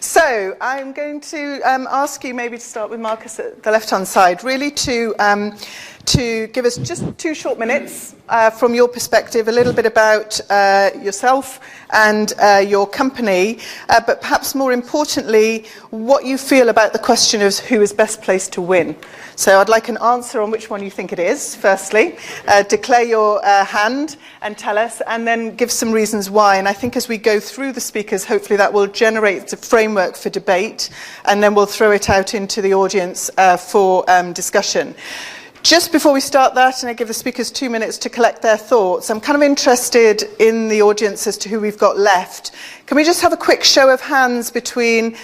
So I'm going to ask you maybe to start with Marcus at the left-hand side, really to give us just 2 short minutes from your perspective, a little bit about yourself and your company, but perhaps more importantly, what you feel about the question of who is best placed to win. So I'd like an answer on which one you think it is, firstly. Declare your hand and tell us, and then give some reasons why. And I think as we go through the speakers, hopefully that will generate a framework for debate, and then we'll throw it out into the audience for discussion. Just before we start that, and I give the speakers 2 minutes to collect their thoughts, I'm kind of interested in the audience as to who we've got left. Can we just have a quick show of hands between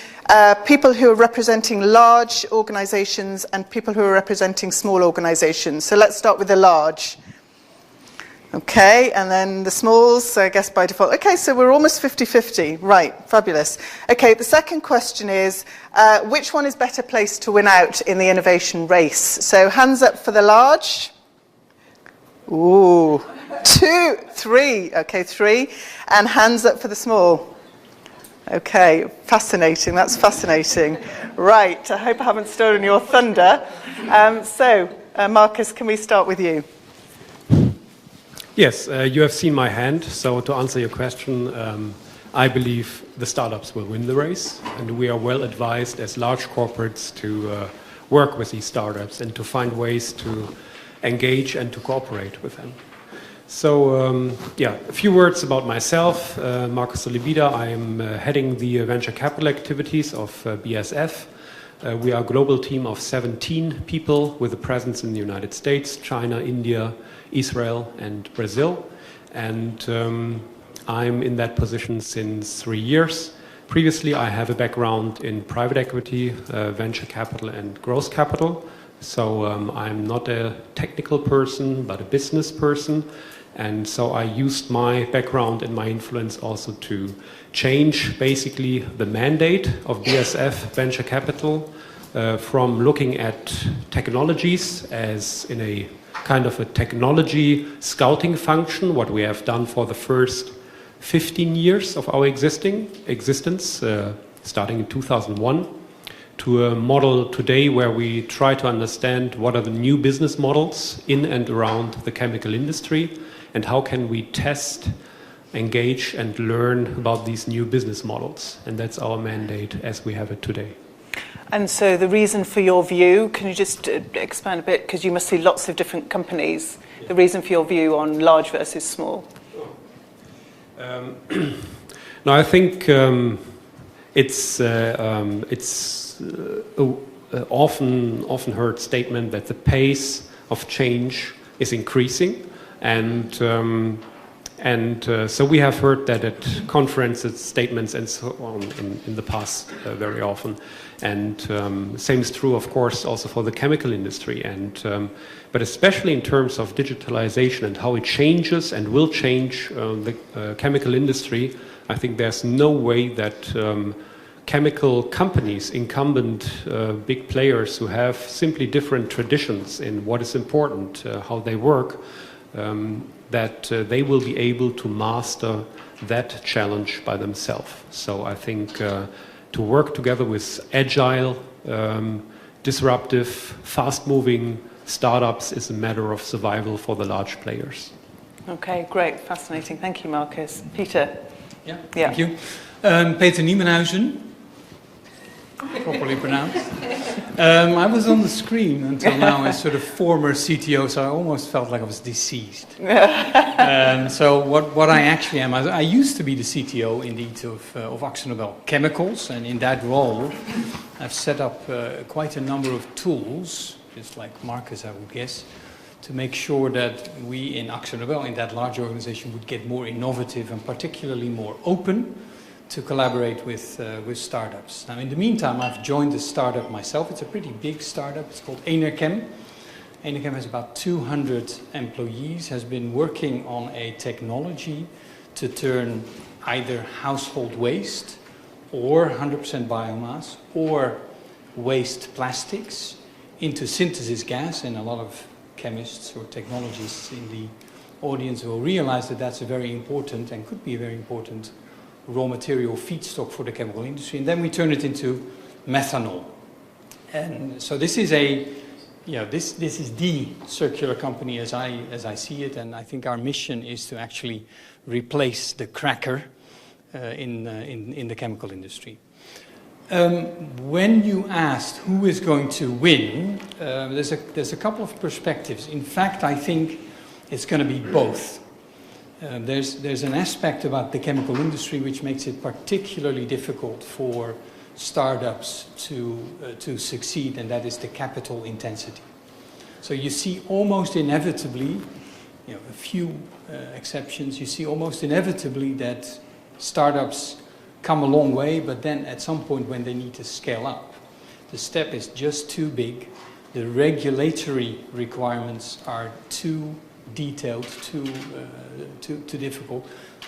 people who are representing large organisations and people who are representing small organisations? So let's start with the large. Okay, and then the smalls, so I guess by default. Okay, so we're almost 50-50. Right, fabulous. Okay, the second question is, which one is better placed to win out in the innovation race? So hands up for the large. Ooh, 2, 3. Okay, 3. And hands up for the small. Okay, fascinating. That's fascinating. Right, I hope I haven't stolen your thunder. Marcus, can we start with you? Yes, you have seen my hand. So to answer your question, I believe the startups will win the race, and we are well advised as large corporates to work with these startups and to find ways to engage and to cooperate with them. So, a few words about myself. Marcus Solivida. I am heading the venture capital activities of BASF. We are a global team of 17 people with a presence in the United States, China, India, Israel and Brazil, and I'm in that position since 3 years. Previously, I have a background in private equity, venture capital and growth capital, so I'm not a technical person but a business person, and so I used my background and my influence also to change basically the mandate of BASF Venture Capital from looking at technologies as in a kind of a technology scouting function, what we have done for the first 15 years of our existence, starting in 2001, to a model today where we try to understand what are the new business models in and around the chemical industry, and how can we test, engage and learn about these new business models. And that's our mandate as we have it today. And so the reason for your view, can you just expand a bit, because you must see lots of different companies, the reason for your view on large versus small? No, I think it's often heard statement that the pace of change is increasing, and so we have heard that at conferences, statements and so on in the past very often. And same is true, of course, also for the chemical industry. But especially in terms of digitalization and how it changes and will change the chemical industry, I think there's no way that chemical companies, incumbent big players who have simply different traditions in what is important, how they work, that they will be able to master that challenge by themselves. So I think to work together with agile, disruptive, fast-moving startups is a matter of survival for the large players. Okay, great, fascinating. Thank you, Marcus. Peter? Yeah. Thank you. Peter Niemenhuizen, properly pronounced. I was on the screen until now as sort of former CTO, so I almost felt like I was deceased. So what I actually am, I used to be the CTO indeed of AkzoNobel Chemicals, and in that role I've set up quite a number of tools, just like Marcus I would guess, to make sure that we in AkzoNobel, in that large organization, would get more innovative and particularly more open to collaborate with startups. Now, in the meantime, I've joined the startup myself. It's a pretty big startup. It's called Enerchem. Enerchem has about 200 employees, has been working on a technology to turn either household waste or 100% biomass or waste plastics into synthesis gas, and a lot of chemists or technologists in the audience will realize that that's a very important and could be a very important raw material feedstock for the chemical industry, and then we turn it into methanol. And so this is this is the circular company as I see it, and I think our mission is to actually replace the cracker in the chemical industry. When you asked who is going to win, there's a couple of perspectives. In fact, I think it's going to be both. There's an aspect about the chemical industry which makes it particularly difficult for startups to succeed, and that is the capital intensity. So you see almost inevitably, a few exceptions, you see almost inevitably that startups come a long way, but then at some point when they need to scale up, the step is just too big, the regulatory requirements are too detailed, too difficult.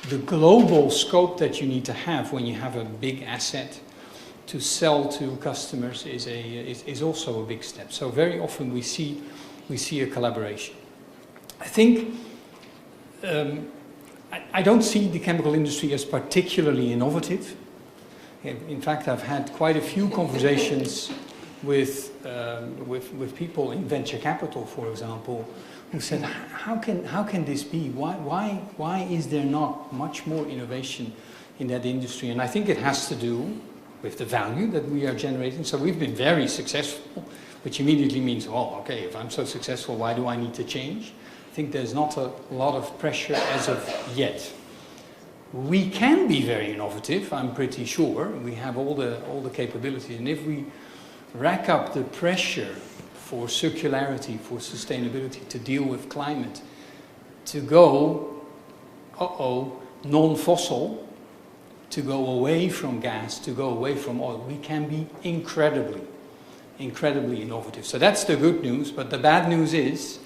The global scope that you need to have when you have a big asset to sell to customers is also a big step. So very often we see a collaboration. I think I don't see the chemical industry as particularly innovative. In fact, I've had quite a few conversations with people in venture capital, for example, who said, "How can this be? Why is there not much more innovation in that industry?" And I think it has to do with the value that we are generating. So we've been very successful, which immediately means, oh, okay, if I'm so successful, why do I need to change? I think there's not a lot of pressure as of yet. We can be very innovative, I'm pretty sure. We have all the capabilities, and if we rack up the pressure for circularity, for sustainability, to deal with climate, to go, non-fossil, to go away from gas, to go away from oil, we can be incredibly innovative. So that's the good news, but the bad news is,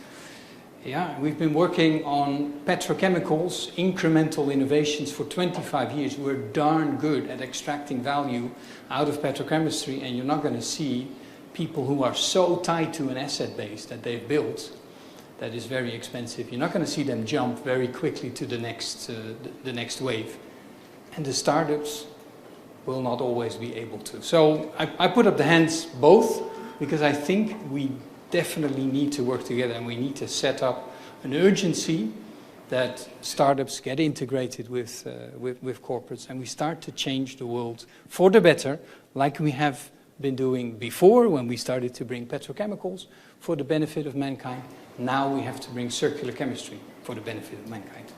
we've been working on petrochemicals, incremental innovations for 25 years. We're darn good at extracting value out of petrochemistry, and you're not going to see people who are so tied to an asset base that they've built that is very expensive. You're not going to see them jump very quickly to the next wave. And the startups will not always be able to. So I put up the hands both, because I think we definitely need to work together, and we need to set up an urgency that startups get integrated with corporates, and we start to change the world for the better, like we have been doing before when we started to bring petrochemicals for the benefit of mankind. Now we have to bring circular chemistry for the benefit of mankind.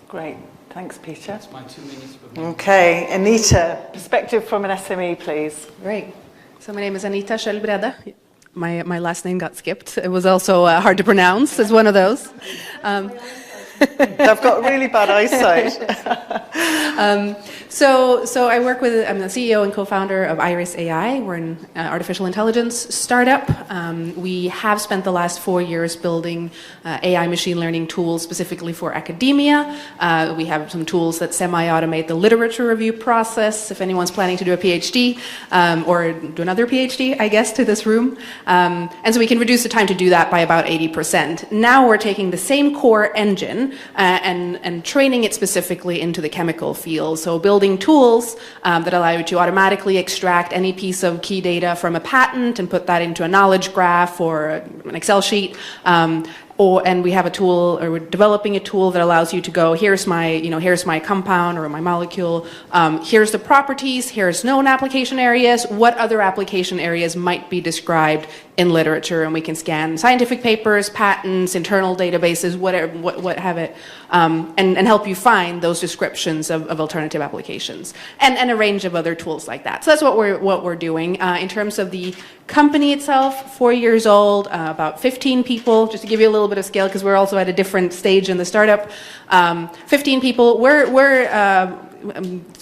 Great. Thanks, Peter. That's my 2 minutes. Okay, Anita, perspective from an SME, please. Great. So my name is Anita Schellbrede. My last name got skipped. It was also hard to pronounce. It's one of those. I've got really bad eyesight. So I work with, I'm the CEO and co-founder of Iris AI. We're an artificial intelligence startup. We have spent the last 4 years building AI machine learning tools specifically for academia. We have some tools that semi-automate the literature review process, if anyone's planning to do a PhD, or do another PhD, I guess, to this room. And so we can reduce the time to do that by about 80%. Now we're taking the same core engine and training it specifically into the chemical field. So building tools that allow you to automatically extract any piece of key data from a patent and put that into a knowledge graph or an Excel sheet. And we have a tool, or we're developing a tool that allows you to go, here's my compound or my molecule, here's the properties, here's known application areas, what other application areas might be described in literature, and we can scan scientific papers, patents, internal databases, whatever, what have it, and help you find those descriptions of alternative applications, and a range of other tools like that. So that's what we're doing. In terms of the company itself, 4 years old, about 15 people, just to give you a little bit of scale, because we're also at a different stage in the startup. 15 people. We're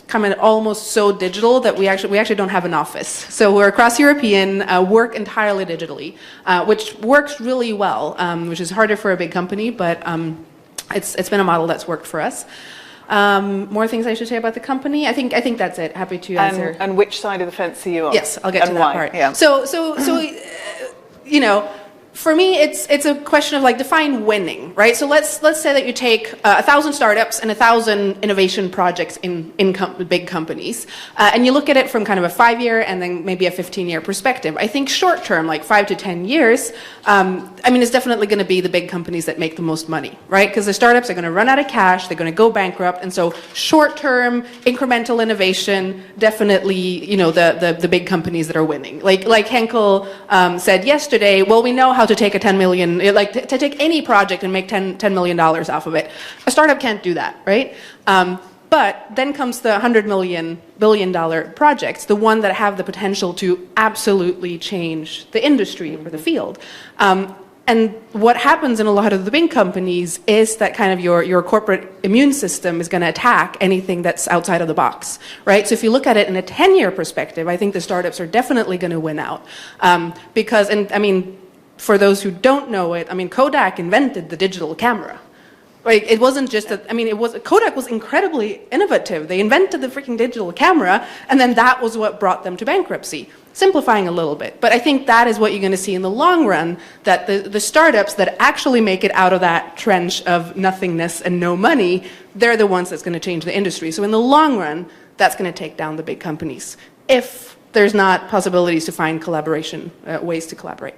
coming almost so digital that we actually don't have an office. So we're across European, work entirely digitally, which works really well, which is harder for a big company, but it's been a model that's worked for us. More things I should say about the company? I think that's it. Happy to answer. And which side of the fence are you on? Yes, I'll get to that why? part. Yeah. So For me, it's a question of like define winning, right? So let's say that you take 1,000 startups and 1,000 innovation projects in big companies, and you look at it from kind of a 5-year and then maybe a 15-year perspective. I think short term, like 5 to 10 years, I mean, it's definitely going to be the big companies that make the most money, right? Because the startups are going to run out of cash, they're going to go bankrupt, and so short term incremental innovation, definitely, you know, the big companies that are winning. Like Henkel said yesterday, well, we know how to take a 10 million, like to take any project and make $10 million off of it. A startup can't do that, right? But then comes the $100 billion projects, the one that have the potential to absolutely change the industry or the field. And what happens in a lot of the big companies is that kind of your corporate immune system is going to attack anything that's outside of the box, right? So if you look at it in a 10-year perspective, I think the startups are definitely going to win out. Because, and I mean, for those who don't know it, I mean, Kodak invented the digital camera. Right? It wasn't just that, I mean, Kodak was incredibly innovative. They invented the freaking digital camera, and then that was what brought them to bankruptcy. Simplifying a little bit, but I think that is what you're going to see in the long run, that the startups that actually make it out of that trench of nothingness and no money, they're the ones that's going to change the industry. So in the long run, that's going to take down the big companies, if there's not possibilities to find collaboration, ways to collaborate.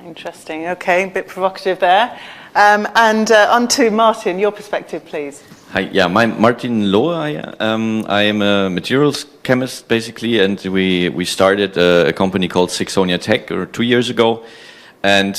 Interesting. Okay, a bit provocative there. And on to Martin, your perspective, please. Hi, yeah, I'm Martin Lohe. I am a materials chemist, basically, and we started a company called Sixonia Tech 2 years ago, and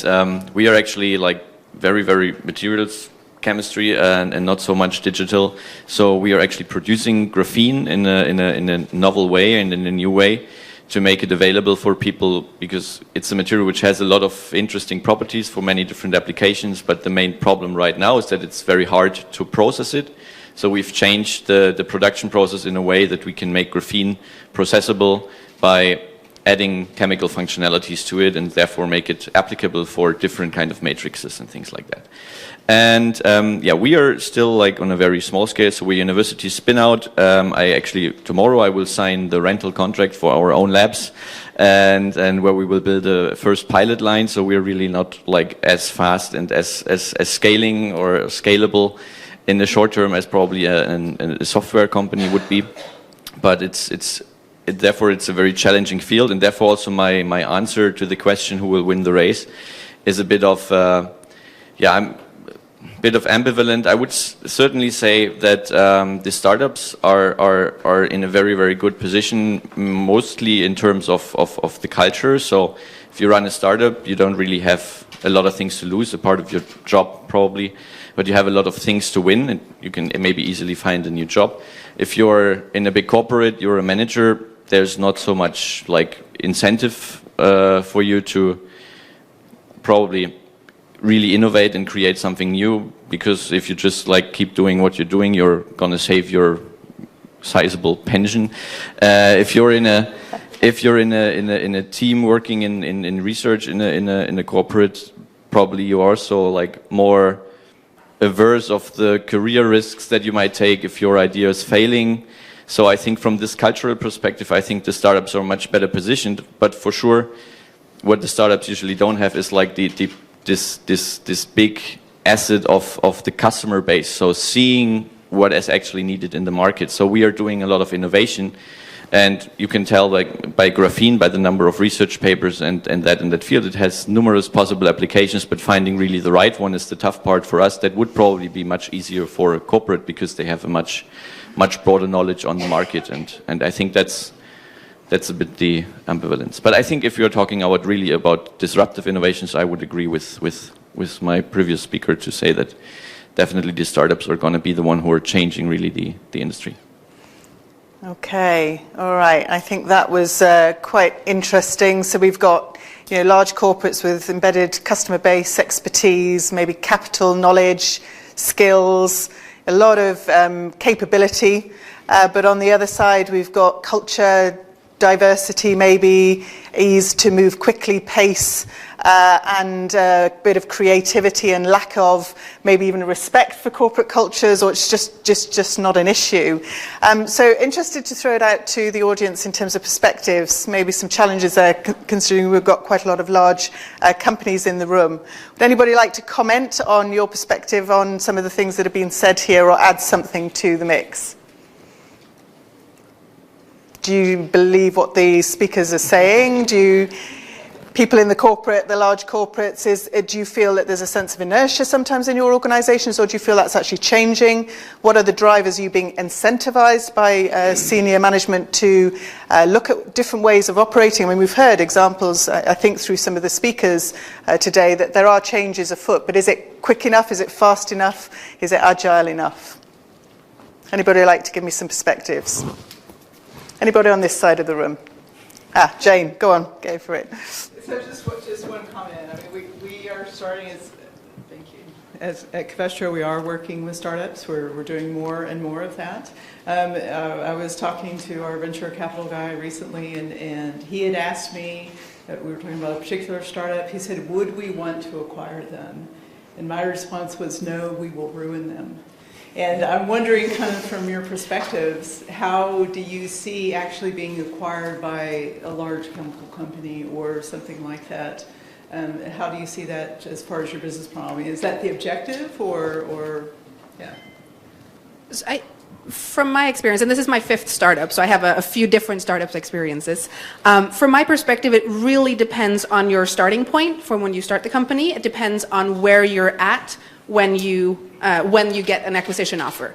we are actually like very, very materials chemistry and not so much digital. So we are actually producing graphene in a novel way and in a new way, to make it available for people, because it's a material which has a lot of interesting properties for many different applications, but the main problem right now is that it's very hard to process it. So we've changed the production process in a way that we can make graphene processable by adding chemical functionalities to it, and therefore make it applicable for different kind of matrices and things like that. And yeah, we are still like on a very small scale, so we're university spin out. Tomorrow I will sign the rental contract for our own labs, and where we will build a first pilot line. So we're really not like as fast and as scaling or scalable in the short term as probably a software company would be. But therefore it's a very challenging field, and therefore also my answer to the question who will win the race is a bit of I'm a bit of ambivalent. I would certainly say that the startups are in a very, very good position, mostly in terms of the culture. So if you run a startup, you don't really have a lot of things to lose, a part of your job probably, but you have a lot of things to win, and you can maybe easily find a new job. If you're in a big corporate, you're a manager, there's not so much like incentive for you to probably really innovate and create something new, because if you just like keep doing what you're doing, you're gonna save your sizable pension. If you're in a team working in research in a corporate, probably you are also like more averse of the career risks that you might take if your idea is failing. So I think from this cultural perspective, I think the startups are much better positioned. But for sure, what the startups usually don't have is like this big asset of the customer base. So seeing what is actually needed in the market. So we are doing a lot of innovation, and you can tell like by graphene, by the number of research papers and that in that field, it has numerous possible applications, but finding really the right one is the tough part for us. That would probably be much easier for a corporate, because they have a much broader knowledge on the market, and I think that's a bit the ambivalence. But I think if you're talking about disruptive innovations, I would agree with my previous speaker to say that definitely the startups are going to be the one who are changing really the industry. Okay, all right. I think that was quite interesting. So we've got large corporates with embedded customer base, expertise, maybe capital, knowledge, skills, a lot of capability. But on the other side, we've got culture, diversity, maybe ease to move quickly, pace, and a bit of creativity and lack of maybe even respect for corporate cultures, or it's just not an issue. So interested to throw it out to the audience in terms of perspectives, maybe some challenges there, considering we've got quite a lot of large companies in the room. Would anybody like to comment on your perspective on some of the things that have been said here, or add something to the mix? Do you believe what the speakers are saying? People in the large corporates, do you feel that there's a sense of inertia sometimes in your organizations, or do you feel that's actually changing? What are the drivers? Are you being incentivized by senior management to look at different ways of operating? I mean, we've heard examples, I think, through some of the speakers today, that there are changes afoot, but is it quick enough? Is it fast enough? Is it agile enough? Anybody like to give me some perspectives? Anybody on this side of the room? Jane, go on, go for it. So just one comment. I mean, we are starting as, thank you, as at Covestro, we are working with startups. We're doing more and more of that. I was talking to our venture capital guy recently, and he had asked me, we were talking about a particular startup. He said, would we want to acquire them? And my response was, no, we will ruin them. And I'm wondering, kind of from your perspectives, how do you see actually being acquired by a large chemical company or something like that? How do you see that as far as your business model? Is that the objective, or yeah? From my experience, and this is my 5th startup, so I have a few different startups experiences. From my perspective, it really depends on your starting point from when you start the company. It depends on where you're at when you get an acquisition offer.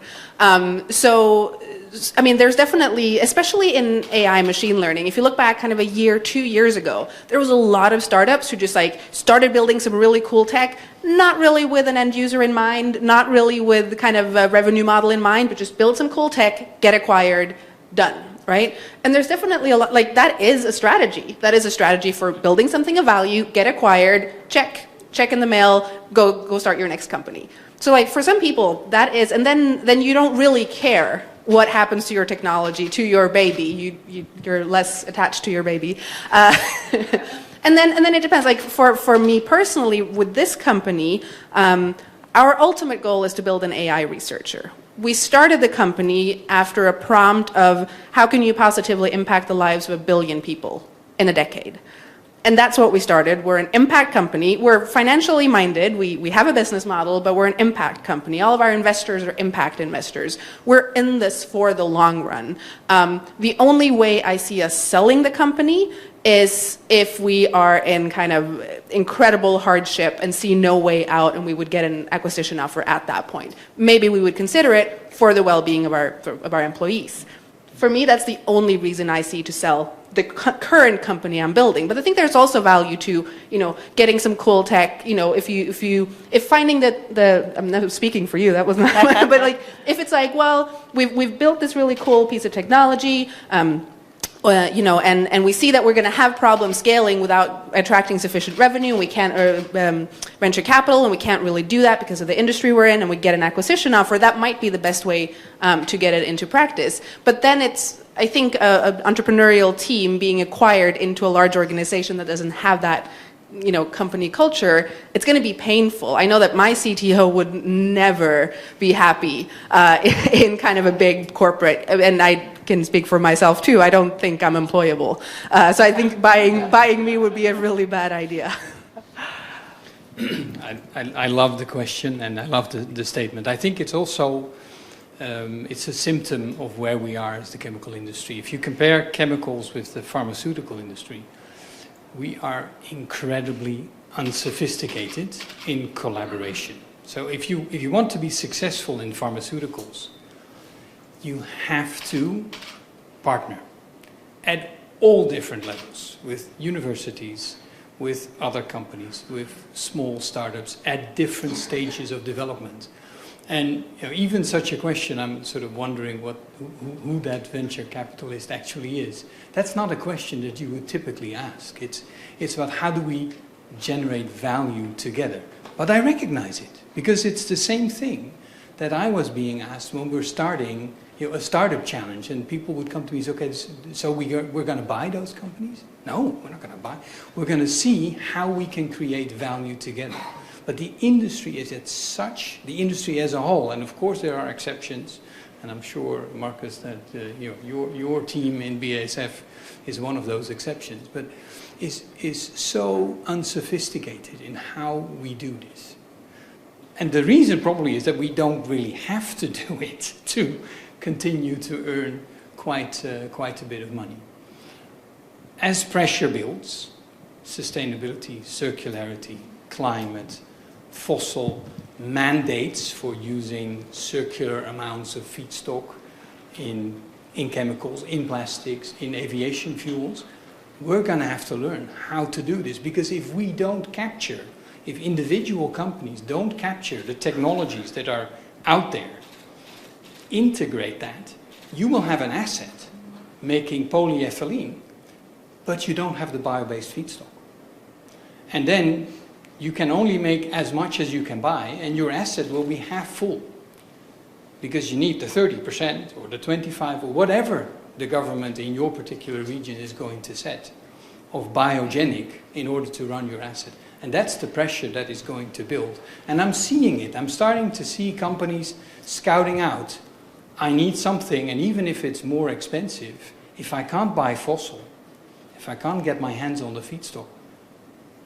So, I mean, there's definitely, especially in AI machine learning, if you look back kind of a year, 2 years ago, there was a lot of startups who just started building some really cool tech, not really with an end user in mind, not really with kind of a revenue model in mind, but just build some cool tech, get acquired, done. Right? And there's definitely a lot, that is a strategy. That is a strategy for building something of value, get acquired, check in the mail, go start your next company. So for some people, that is, and then you don't really care what happens to your technology, to your baby. You're less attached to your baby. And then it depends. For me personally, with this company, our ultimate goal is to build an AI researcher. We started the company after a prompt of how can you positively impact the lives of 1 billion people in a decade. And that's what we started. We're an impact company. We're financially minded. We have a business model, but we're an impact company. All of our investors are impact investors. We're in this for the long run. The only way I see us selling the company is if we are in kind of incredible hardship and see no way out, and we would get an acquisition offer at that point. Maybe we would consider it for the well-being of our employees. For me, that's the only reason I see to sell the current company I'm building. But I think there's also value to, getting some cool tech. If finding that I'm not speaking for you, that was not, but if it's we've built this really cool piece of technology, and we see that we're going to have problems scaling without attracting sufficient revenue, and we can't venture capital, and we can't really do that because of the industry we're in, and we get an acquisition offer, that might be the best way to get it into practice. But then it's, I think, an entrepreneurial team being acquired into a large organization that doesn't have that company culture, it's going to be painful. I know that my CTO would never be happy in kind of a big corporate, and I can speak for myself too. I don't think I'm employable. So I think buying me would be a really bad idea. I love the question, and I love the statement. I think it's also it's a symptom of where we are as the chemical industry. If you compare chemicals with the pharmaceutical industry, we are incredibly unsophisticated in collaboration. So if you want to be successful in pharmaceuticals, you have to partner at all different levels, with universities, with other companies, with small startups at different stages of development. And even such a question, I'm sort of wondering who that venture capitalist actually is. That's not a question that you would typically ask. It's about how do we generate value together. But I recognize it, because it's the same thing that I was being asked when we were starting a startup challenge, and people would come to me and say, okay, so we're going to buy those companies? No, we're not going to buy. We're going to see how we can create value together. But the industry is the industry as a whole, and of course there are exceptions, and I'm sure, Marcus, that your team in BASF is one of those exceptions, but is so unsophisticated in how we do this. And the reason probably is that we don't really have to do it to continue to earn quite a bit of money. As pressure builds, sustainability, circularity, climate, fossil mandates for using circular amounts of feedstock in chemicals, in plastics, in aviation fuels, we're going to have to learn how to do this, because if we don't capture, if individual companies don't capture the technologies that are out there, integrate that, you will have an asset making polyethylene, but you don't have the bio-based feedstock. And then you can only make as much as you can buy, and your asset will be half full, because you need the 30% or the 25% or whatever the government in your particular region is going to set of biogenic in order to run your asset. And that's the pressure that is going to build. And I'm seeing it. I'm starting to see companies scouting out, I need something, and even if it's more expensive, if I can't buy fossil, if I can't get my hands on the feedstock,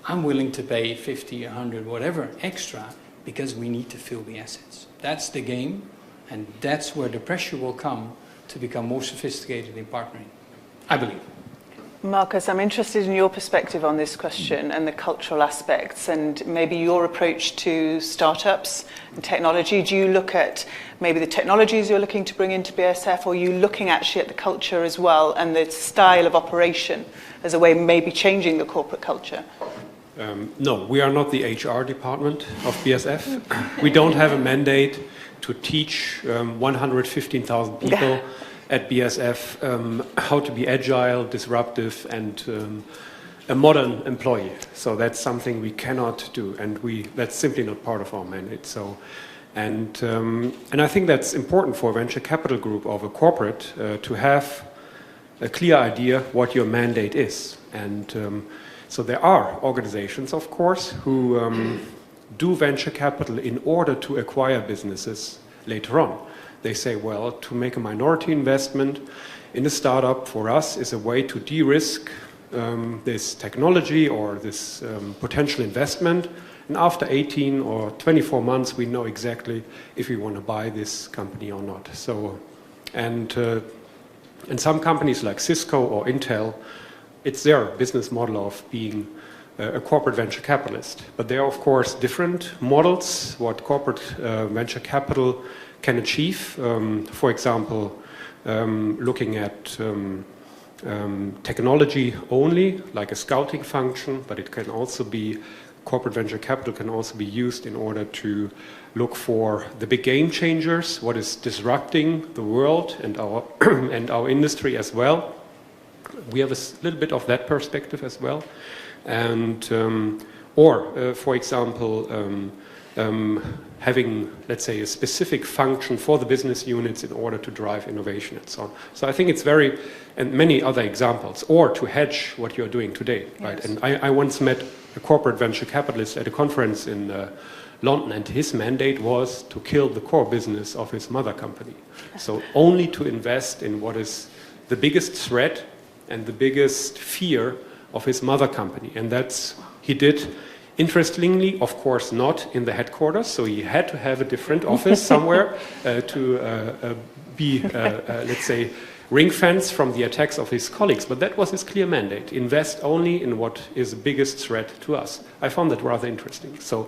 I'm willing to pay 50, 100, whatever extra, because we need to fill the assets. That's the game, and that's where the pressure will come to become more sophisticated in partnering, I believe. Marcus, I'm interested in your perspective on this question and the cultural aspects, and maybe your approach to startups and technology. Do you look at maybe the technologies you're looking to bring into BASF, or are you looking actually at the culture as well and the style of operation as a way of maybe changing the corporate culture? No, we are not the HR department of BASF. We don't have a mandate to teach 115,000 people at BASF how to be agile, disruptive, and a modern employee. So that's something we cannot do, and that's simply not part of our mandate. So, and I think that's important for a venture capital group of a corporate to have a clear idea what your mandate is. And so there are organizations, of course, who do venture capital in order to acquire businesses later on. They say, well, to make a minority investment in a startup for us is a way to de-risk this technology or this potential investment. And after 18 or 24 months, we know exactly if we want to buy this company or not. So, and some companies like Cisco or Intel, it's their business model of being a corporate venture capitalist. But there are, of course, different models, what corporate venture capital can achieve. For example, looking at technology only, like a scouting function, but it can also be, corporate venture capital can also be used in order to look for the big game changers, what is disrupting the world and our, and our industry as well. We have a little bit of that perspective as well. And, for example, having, let's say, a specific function for the business units in order to drive innovation and so on. So I think it's and many other examples, or to hedge what you're doing today, right? Yes. And I once met a corporate venture capitalist at a conference in London, and his mandate was to kill the core business of his mother company. So only to invest in what is the biggest threat and the biggest fear of his mother company. And he did. Interestingly, of course, not in the headquarters, so he had to have a different office somewhere to be, let's say, ring-fenced from the attacks of his colleagues. But that was his clear mandate: invest only in what is the biggest threat to us. I found that rather interesting. So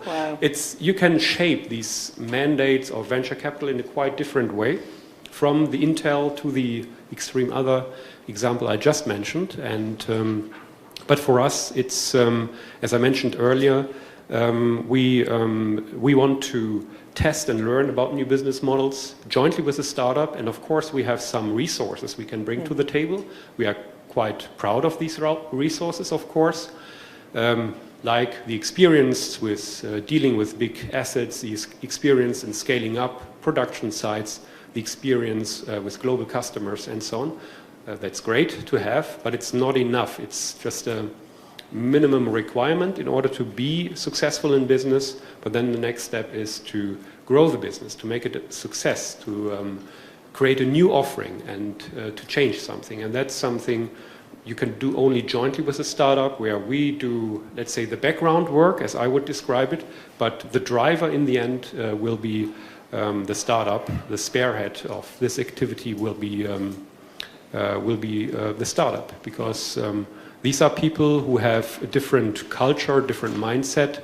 you can shape these mandates of venture capital in a quite different way, from the Intel to the extreme other example I just mentioned. And but for us, it's, as I mentioned earlier, we want to test and learn about new business models jointly with a startup. And of course, we have some resources we can bring to the table. We are quite proud of these resources, of course. like the experience with dealing with big assets, the experience in scaling up production sites, the experience with global customers and so on. That's great to have, but it's not enough. It's just a minimum requirement in order to be successful in business, but then the next step is to grow the business, to make it a success, to create a new offering and to change something. And that's something you can do only jointly with a startup, where we do, let's say, the background work, as I would describe it, but the driver in the end will be the startup. The spearhead of this activity will be the startup, because these are people who have a different culture, different mindset.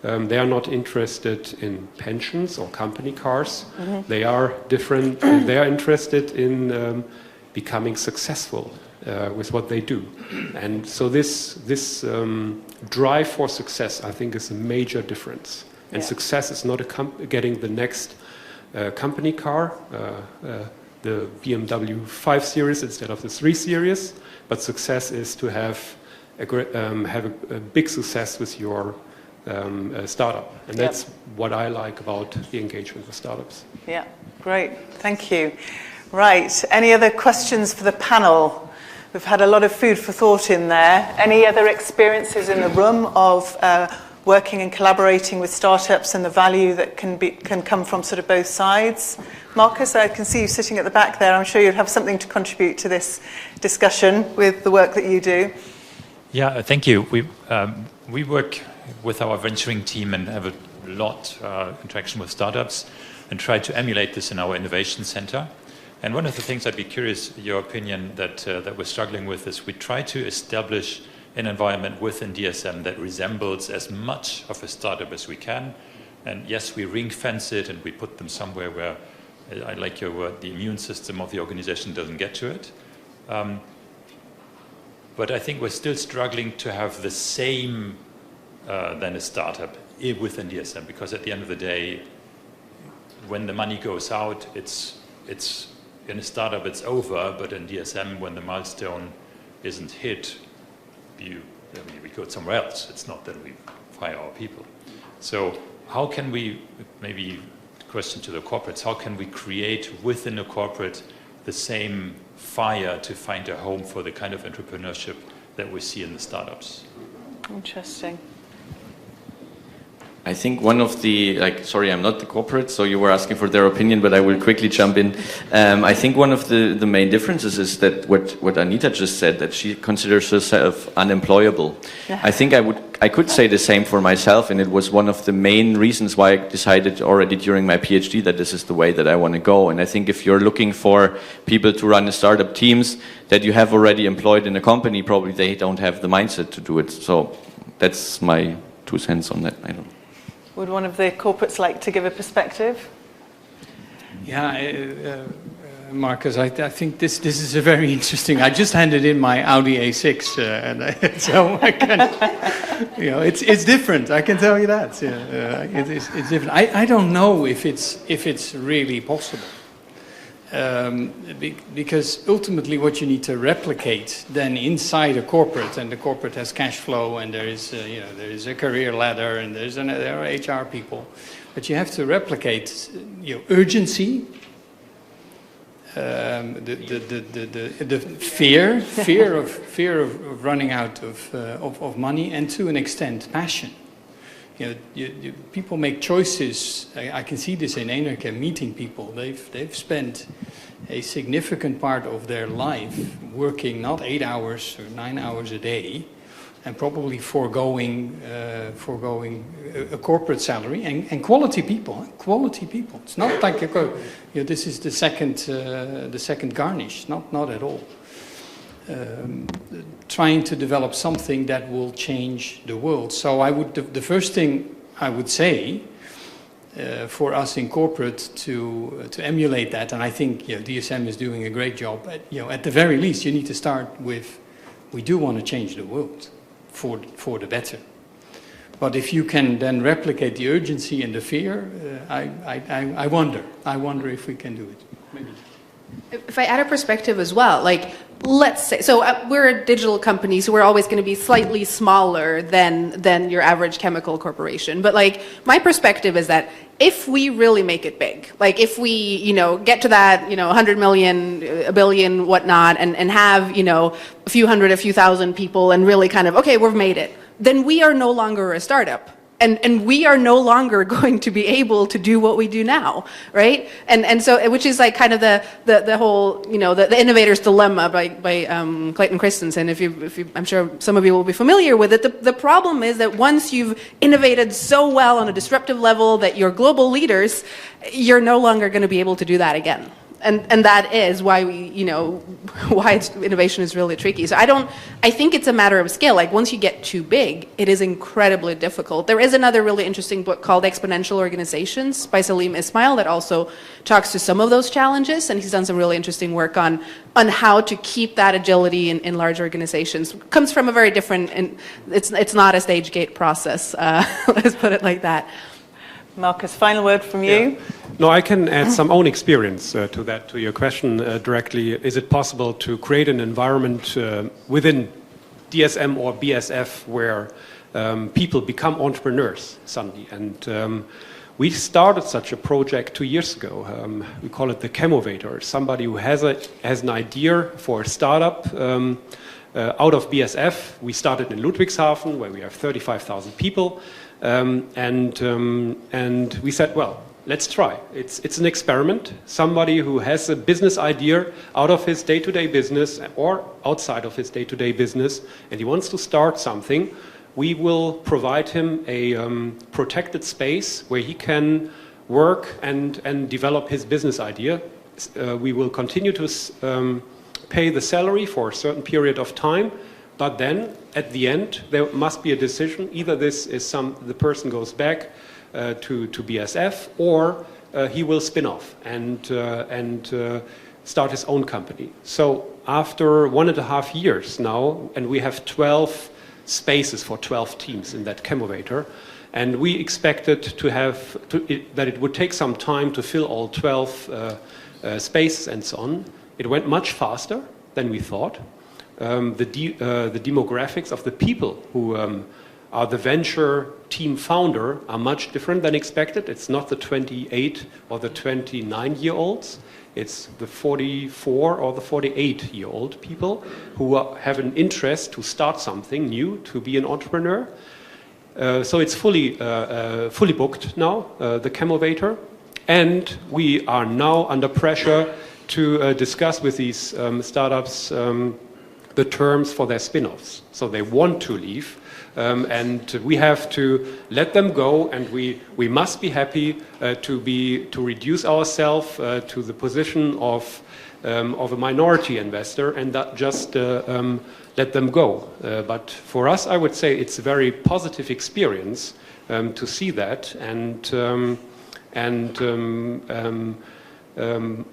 They are not interested in pensions or company cars. Mm-hmm. They are different. They are interested in becoming successful with what they do. And so this drive for success, I think, is a major difference. And success is not getting the next company car, the BMW 5 Series instead of the 3 Series, but success is to have a big success with your startup. And that's what I like about the engagement with startups. Yeah, great. Thank you. Right. Any other questions for the panel? We've had a lot of food for thought in there. Any other experiences in the room of working and collaborating with startups and the value that can come from sort of both sides? Marcus, I can see you sitting at the back there. I'm sure you'd have something to contribute to this discussion with the work that you do. Yeah, thank you. We work with our venturing team and have a lot interaction with startups and try to emulate this in our innovation center. And one of the things I'd be curious your opinion that we're struggling with is we try to establish an environment within DSM that resembles as much of a startup as we can. And yes, we ring fence it and we put them somewhere where, I like your word, the immune system of the organization doesn't get to it. But I think we're still struggling to have the same than a startup within DSM, because at the end of the day, when the money goes out, it's in a startup it's over, but in DSM, when the milestone isn't hit, we go somewhere else. It's not that we fire our people. So how can we, maybe question to the corporates, how can we create within a corporate the same fire to find a home for the kind of entrepreneurship that we see in the startups? Interesting. I think one of the, sorry, I'm not the corporate, so you were asking for their opinion, but I will quickly jump in. I think one of the main differences is that what Anita just said, that she considers herself unemployable. Yeah. I think I could say the same for myself, and it was one of the main reasons why I decided already during my PhD that this is the way that I want to go. And I think if you're looking for people to run startup teams that you have already employed in a company, probably they don't have the mindset to do it. So that's my 2 cents on that. I don't know. Would one of the corporates like to give a perspective? Yeah, Marcus, I think this is a very interesting. I just handed in my Audi A6, and so I can, it's different. I can tell you that. It's different. I don't know if it's really possible, because ultimately what you need to replicate then inside a corporate, and the corporate has cash flow, and there is a career ladder, and there are HR people, but you have to replicate urgency, the fear of running out of money, and to an extent passion. People make choices. I can see this in Enercare, meeting people. They've spent a significant part of their life working not 8 hours or 9 hours a day, and probably foregoing a corporate salary and quality people. Quality people. It's not like this is the second garnish. Not at all. Trying to develop something that will change the world. So the first thing I would say for us in corporate to emulate that, and I think DSM is doing a great job. At the very least, you need to start with, we do want to change the world for the better. But if you can then replicate the urgency and the fear, I wonder if we can do it. Maybe. If I add a perspective as well, let's say, so we're a digital company, so we're always going to be slightly smaller than your average chemical corporation. But like, my perspective is that if we really make it big, like if we, you know, get to that, you know, 100 million, a billion, whatnot, and have, you know, a few hundred, a few thousand people, and really kind of, okay, we've made it, then we are no longer a startup. And we are no longer going to be able to do what we do now, right? And so, which is like kind of the whole, you know, the innovator's dilemma by Clayton Christensen. If you, I'm sure some of you will be familiar with it. The problem is that once you've innovated so well on a disruptive level that you're global leaders, you're no longer going to be able to do that again. And that is why innovation is really tricky. So I think it's a matter of scale. Like once you get too big, it is incredibly difficult. There is another really interesting book called Exponential Organizations by Salim Ismail that also talks to some of those challenges, and he's done some really interesting work on how to keep that agility in large organizations. Comes from a very different, and it's not a stage gate process. Let's put it like that. Marcus, final word from you. Yeah. No, I can add some own experience to your question directly. Is it possible to create an environment within DSM or BASF where people become entrepreneurs suddenly? And we started such a project 2 years ago. We call it the Chemovator. Somebody who has an idea for a startup out of BASF. We started in Ludwigshafen, where we have 35,000 people. And we said, well, let's try. It's an experiment. Somebody who has a business idea out of his day-to-day business or outside of his day-to-day business, and he wants to start something, we will provide him a protected space where he can work and develop his business idea. We will continue to pay the salary for a certain period of time. But then, at the end, there must be a decision. Either this is the person goes back to BASF, or he will spin off and start his own company. So after 1.5 years now, and we have 12 spaces for 12 teams in that Chemovator, and we expected that it would take some time to fill all 12 spaces and so on. It went much faster than we thought. The demographics of the people who are the venture team founder are much different than expected. It's not the 28 or the 29-year-olds. It's the 44 or the 48-year-old people who have an interest to start something new, to be an entrepreneur. So it's fully booked now, the Chemovator. And we are now under pressure to discuss with these startups the terms for their spin-offs. So they want to leave, and we have to let them go, and we must be happy to reduce ourselves to the position of a minority investor and not just let them go. But for us, I would say it's a very positive experience to see that,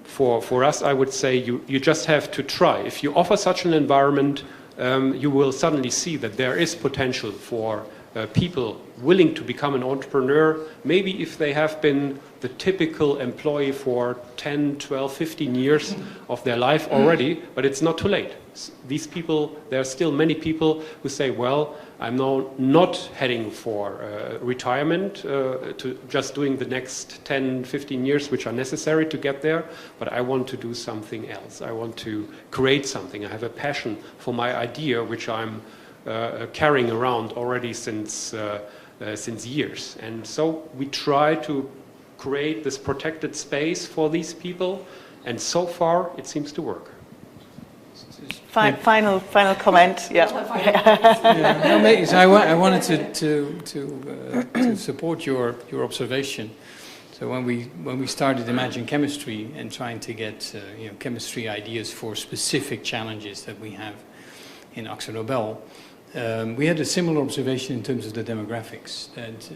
for us, I would say you just have to try. If you offer such an environment, you will suddenly see that there is potential for people willing to become an entrepreneur, maybe if they have been the typical employee for 10, 12, 15 years of their life already, but it's not too late. These people, there are still many people who say, well, I'm now not heading for retirement, to just doing the next 10, 15 years which are necessary to get there, but I want to do something else. I want to create something. I have a passion for my idea, which I'm carrying around already since years. And so we try to create this protected space for these people, and so far it seems to work. Final comment. Yeah. So I wanted to support your observation. So when we started Imagine Chemistry and trying to get chemistry ideas for specific challenges that we have in AkzoNobel, we had a similar observation in terms of the demographics. That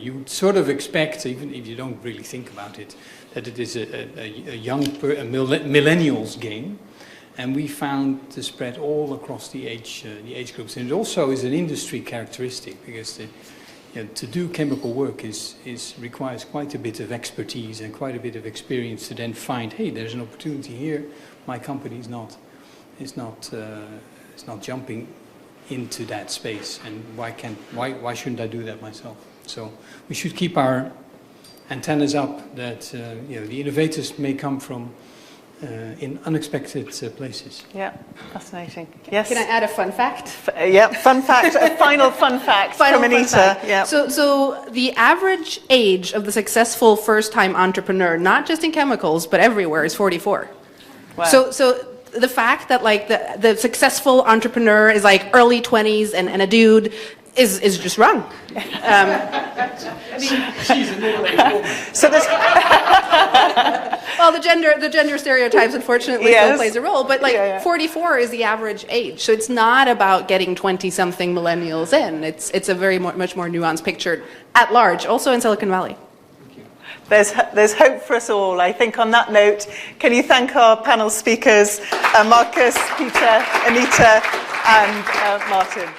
you sort of expect, even if you don't really think about it, that it is a millennials game. And we found the spread all across the age groups. And it also is an industry characteristic, because to do chemical work requires quite a bit of expertise and quite a bit of experience to then find, hey, there's an opportunity here, my company is not is not jumping into that space, and why shouldn't I do that myself? So we should keep our antennas up that the innovators may come from in unexpected places. Yeah, fascinating. Yes. Can I add a fun fact? Yeah, fun fact, a final fun fact Final from fun Anita. fact. Yeah. So the average age of the successful first-time entrepreneur, not just in chemicals, but everywhere, is 44. Wow. So the fact that like the successful entrepreneur is like early 20s and a dude is just wrong. She's a middle-aged woman. So there's Well, the gender stereotypes unfortunately Yes. still plays a role, but like Yeah, yeah. 44 is the average age. So it's not about getting 20-something millennials in. It's a very much more nuanced picture at large, also in Silicon Valley. There's hope for us all. I think on that note, can you thank our panel speakers, Marcus, Peter, Anita, and Martin?